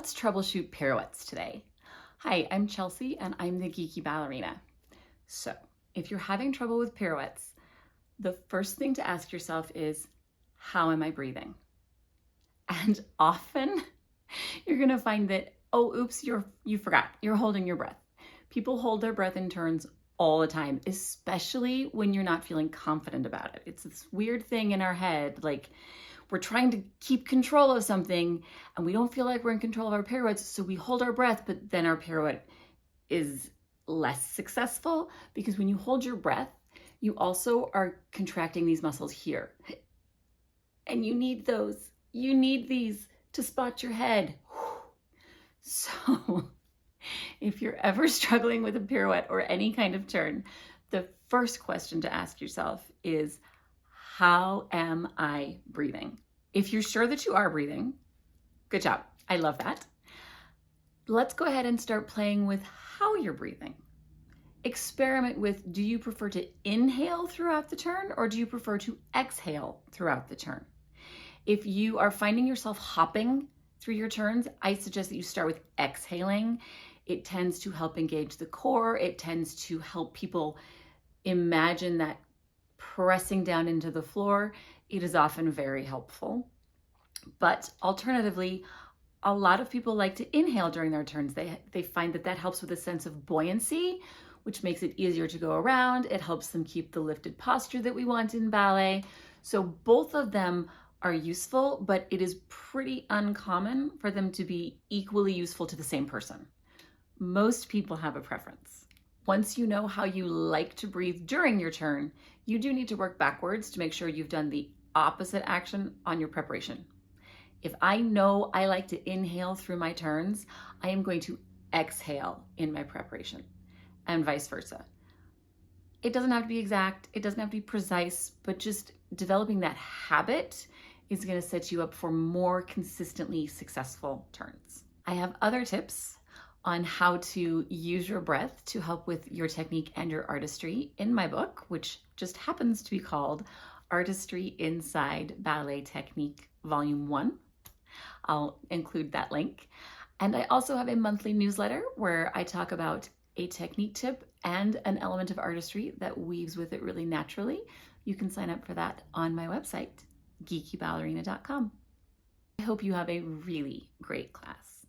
Let's troubleshoot pirouettes today. Hi, I'm Chelsea and I'm the Geeky Ballerina. So, if you're having trouble with pirouettes, the first thing to ask yourself is, how am I breathing? And often you're gonna find that, oh, oops, you forgot, you're holding your breath. People hold their breath in turns all the time, especially when you're not feeling confident about it. It's this weird thing in our head, like we're trying to keep control of something and we don't feel like we're in control of our pirouettes, so we hold our breath, but then our pirouette is less successful because when you hold your breath, you also are contracting these muscles here. And you need those. You need these to spot your head. So if you're ever struggling with a pirouette or any kind of turn, the first question to ask yourself is, how am I breathing? If you're sure that you are breathing, good job. I love that. Let's go ahead and start playing with how you're breathing. Experiment with, do you prefer to inhale throughout the turn or do you prefer to exhale throughout the turn? If you are finding yourself hopping through your turns, I suggest that you start with exhaling. It tends to help engage the core. It tends to help people imagine that pressing down into the floor. It is often very helpful. But alternatively, a lot of people like to inhale during their turns. They find that helps with a sense of buoyancy, which makes it easier to go around. It helps them keep the lifted posture that we want in ballet. So both of them are useful, but it is pretty uncommon for them to be equally useful to the same person. Most people have a preference. Once you know how you like to breathe during your turn, you do need to work backwards to make sure you've done the opposite action on your preparation. If I know I like to inhale through my turns, I am going to exhale in my preparation, and vice versa. It doesn't have to be exact, it doesn't have to be precise, but just developing that habit is going to set you up for more consistently successful turns. I have other tips on how to use your breath to help with your technique and your artistry in my book, which just happens to be called Artistry Inside Ballet Technique Volume 1. I'll include that link. And I also have a monthly newsletter where I talk about a technique tip and an element of artistry that weaves with it really naturally. You can sign up for that on my website, geekyballerina.com. I hope you have a really great class.